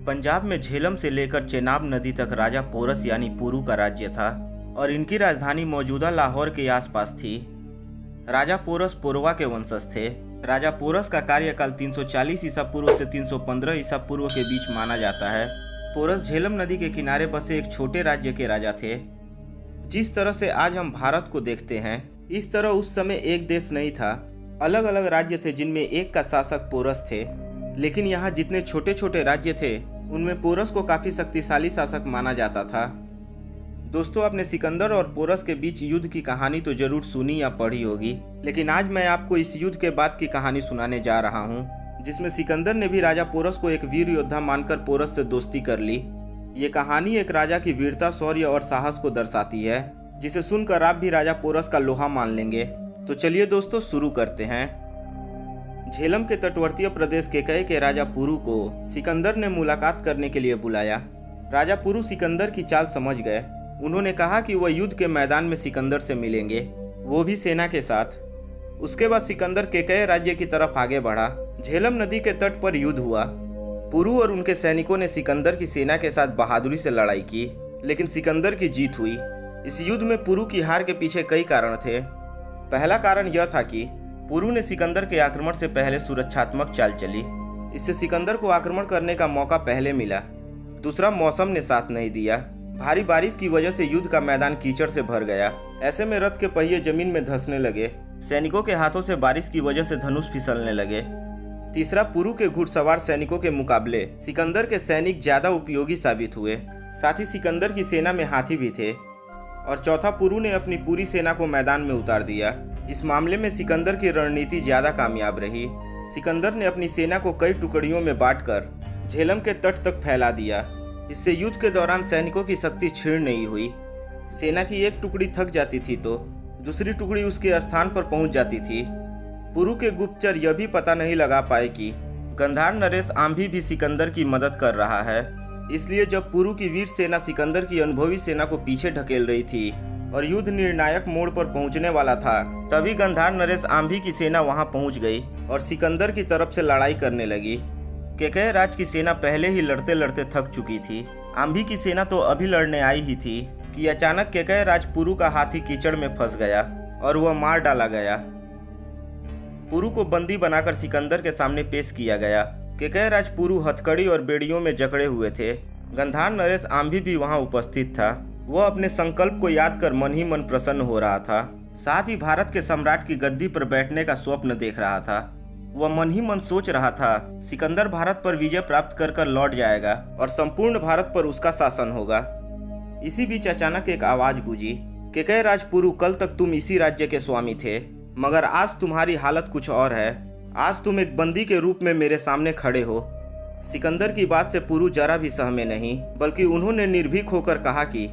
पंजाब में झेलम से लेकर चेनाब नदी तक राजा पोरस यानी पुरु का राज्य था और इनकी राजधानी मौजूदा लाहौर के आसपास थी। राजा पोरस पोरवा के वंशज थे। राजा पोरस का कार्यकाल 340 ईसा पूर्व से 315 ईसा पूर्व के बीच माना जाता है। पोरस झेलम नदी के किनारे बसे एक छोटे राज्य के राजा थे। जिस तरह से आज हम भारत को देखते हैं, इस तरह उस समय एक देश नहीं था। अलग अलग राज्य थे जिनमें एक का शासक पोरस थे। लेकिन यहाँ जितने छोटे छोटे राज्य थे उनमें पोरस को काफी शक्तिशाली शासक माना जाता था। दोस्तों, आपने सिकंदर और पोरस के बीच युद्ध की कहानी तो जरूर सुनी या पढ़ी होगी, लेकिन आज मैं आपको इस युद्ध के बाद की कहानी सुनाने जा रहा हूँ, जिसमें सिकंदर ने भी राजा पोरस को एक वीर योद्धा मानकर पोरस से दोस्ती कर ली। ये कहानी एक राजा की वीरता, शौर्य और साहस को दर्शाती है, जिसे सुनकर आप भी राजा पोरस का लोहा मान लेंगे। तो चलिए दोस्तों, शुरू करते हैं। झेलम के तटवर्तीय प्रदेश केकय के राजा पुरु को सिकंदर ने मुलाकात करने के लिए बुलाया। राजा पुरु सिकंदर की चाल समझ गए। उन्होंने कहा कि वह युद्ध के मैदान में सिकंदर से मिलेंगे, वो भी सेना के साथ। उसके बाद सिकंदर केकय राज्य की तरफ आगे बढ़ा। झेलम नदी के तट पर युद्ध हुआ। पुरु और उनके सैनिकों ने सिकंदर की सेना के साथ बहादुरी से लड़ाई की, लेकिन सिकंदर की जीत हुई। इस युद्ध में पुरु की हार के पीछे कई कारण थे। पहला कारण यह था कि पुरु ने सिकंदर के आक्रमण से पहले सुरक्षात्मक चाल चली। इससे सिकंदर को आक्रमण करने का मौका पहले मिला। दूसरा, मौसम ने साथ नहीं दिया। भारी बारिश की वजह से युद्ध का मैदान कीचड़ से भर गया। ऐसे में रथ के पहिए जमीन में धंसने लगे। सैनिकों के हाथों से बारिश की वजह से धनुष फिसलने लगे। तीसरा, पुरु के घुड़सवार सैनिकों के मुकाबले सिकंदर के सैनिक ज्यादा उपयोगी साबित हुए। साथ ही सिकंदर की सेना में हाथी भी थे। और चौथा, पुरु ने अपनी पूरी सेना को मैदान में उतार दिया। इस मामले में सिकंदर की रणनीति ज्यादा कामयाब रही। सिकंदर ने अपनी सेना को कई टुकड़ियों में बांटकर झेलम के तट तक फैला दिया। इससे युद्ध के दौरान सैनिकों की शक्ति क्षीण नहीं हुई। सेना की एक टुकड़ी थक जाती थी तो दूसरी टुकड़ी उसके स्थान पर पहुंच जाती थी। पुरु के गुप्तचर यह भी पता नहीं लगा पाए कि गंधार नरेश आम्भी भी सिकंदर की मदद कर रहा है। इसलिए जब पुरु की वीर सेना सिकंदर की अनुभवी सेना को पीछे ढकेल रही थी और युद्ध निर्णायक मोड़ पर पहुंचने वाला था, तभी गंधार नरेश आम्भी की सेना वहां पहुंच गई और सिकंदर की तरफ से लड़ाई करने लगी। केकय राज की सेना पहले ही लड़ते लड़ते थक चुकी थी। आम्भी की सेना तो अभी लड़ने आई ही थी कि अचानक केकय राज पुरु का हाथी कीचड़ में फंस गया और वह मार डाला गया। पुरु को बंदी बनाकर सिकंदर के सामने पेश किया गया। केकय राज पुरु हथकड़ी और बेड़ियों में जकड़े हुए थे। गंधार नरेश आम्भी भी वहां उपस्थित था। वह अपने संकल्प को याद कर मन ही मन प्रसन्न हो रहा था। साथ ही भारत के सम्राट की गद्दी पर बैठने का स्वप्न देख रहा था। वह मन ही मन सोच रहा था, सिकंदर भारत पर विजय प्राप्त कर कर लौट जाएगा और संपूर्ण भारत पर उसका शासन होगा। इसी बीच अचानक एक आवाज गूंजी, केकय राज पुरु, कल तक तुम इसी राज्य के स्वामी थे, मगर आज तुम्हारी हालत कुछ और है। आज तुम एक बंदी के रूप में मेरे सामने खड़े हो। सिकंदर की बात से पुरु जरा भी सहमे नहीं, बल्कि उन्होंने निर्भीक होकर कहा कि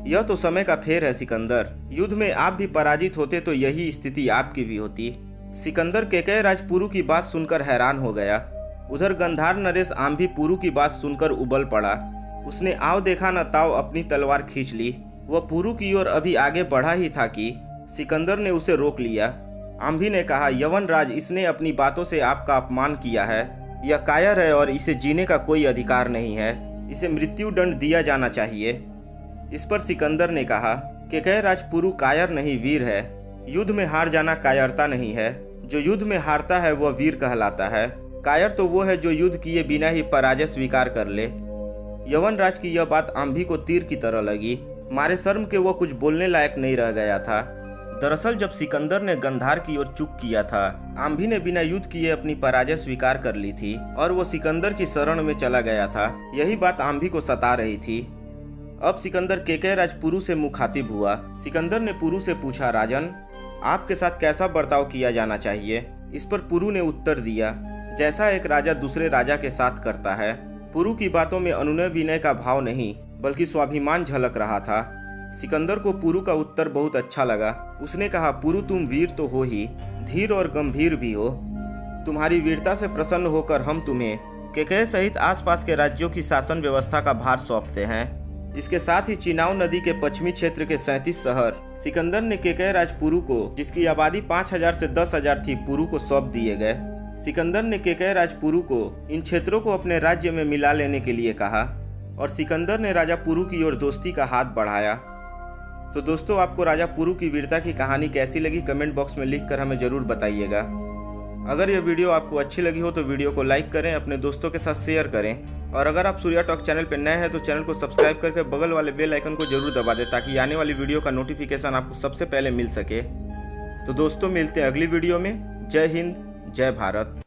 यह तो समय का फेर है सिकंदर। युद्ध में आप भी पराजित होते तो यही स्थिति आपकी भी होती। सिकंदर केकय राज पुरु की बात सुनकर हैरान हो गया। उधर गंधार नरेश आम्भी पुरु की बात सुनकर उबल पड़ा। उसने आओ देखा न ताओ अपनी तलवार खींच ली। वह पुरु की ओर अभी आगे बढ़ा ही था कि सिकंदर ने उसे रोक लिया। आम्भी ने कहा, यवन राज, इसने अपनी बातों से आपका अपमान किया है। यह कायर है और इसे जीने का कोई अधिकार नहीं है। इसे मृत्यु दंड दिया जाना चाहिए। इस पर सिकंदर ने कहा, केकय राज पुरु कायर नहीं, वीर है। युद्ध में हार जाना कायरता नहीं है। जो युद्ध में हारता है वह वीर कहलाता है। कायर तो वो है जो युद्ध किए बिना ही पराजय स्वीकार कर ले। यवन राज की यह बात आम्भी को तीर की तरह लगी। मारे शर्म के वो कुछ बोलने लायक नहीं रह गया था। दरअसल जब सिकंदर ने गंधार की ओर चुक किया था, आम्भी ने बिना युद्ध किए अपनी पराजय स्वीकार कर ली थी और वो सिकंदर की शरण में चला गया था। यही बात आम्भी को सता रही थी। अब सिकंदर केकय राज पुरु से मुखातिब हुआ। सिकंदर ने पुरु से पूछा, राजन, आपके साथ कैसा बर्ताव किया जाना चाहिए? इस पर पुरु ने उत्तर दिया, जैसा एक राजा दूसरे राजा के साथ करता है। पुरु की बातों में अनुनय विनय का भाव नहीं, बल्कि स्वाभिमान झलक रहा था। सिकंदर को पुरु का उत्तर बहुत अच्छा लगा। उसने कहा, पुरु, तुम वीर तो हो ही, धीर और गंभीर भी हो। तुम्हारी वीरता से प्रसन्न होकर हम तुम्हें केकय सहित आसपास के राज्यों की शासन व्यवस्था का भार सौंपते हैं। इसके साथ ही चिनाव नदी के पश्चिमी क्षेत्र के 37 शहर सिकंदर ने केकय राज पुरु को, जिसकी आबादी 5000 से 10,000 थी, पुरु को सौंप दिए गए। सिकंदर ने केकय राज पुरु को इन क्षेत्रों को अपने राज्य में मिला लेने के लिए कहा और सिकंदर ने राजा पुरु की ओर दोस्ती का हाथ बढ़ाया। तो दोस्तों, आपको राजा पुरु की वीरता की कहानी कैसी लगी कमेंट बॉक्स में लिखकर हमें ज़रूर बताइएगा। अगर यह वीडियो आपको अच्छी लगी हो तो वीडियो को लाइक करें, अपने दोस्तों के साथ शेयर करें और अगर आप सूर्या टॉक चैनल पर नए हैं तो चैनल को सब्सक्राइब करके बगल वाले बेल आइकन को जरूर दबा दें ताकि आने वाली वीडियो का नोटिफिकेशन आपको सबसे पहले मिल सके। तो दोस्तों, मिलते हैं अगली वीडियो में। जय हिंद, जय भारत।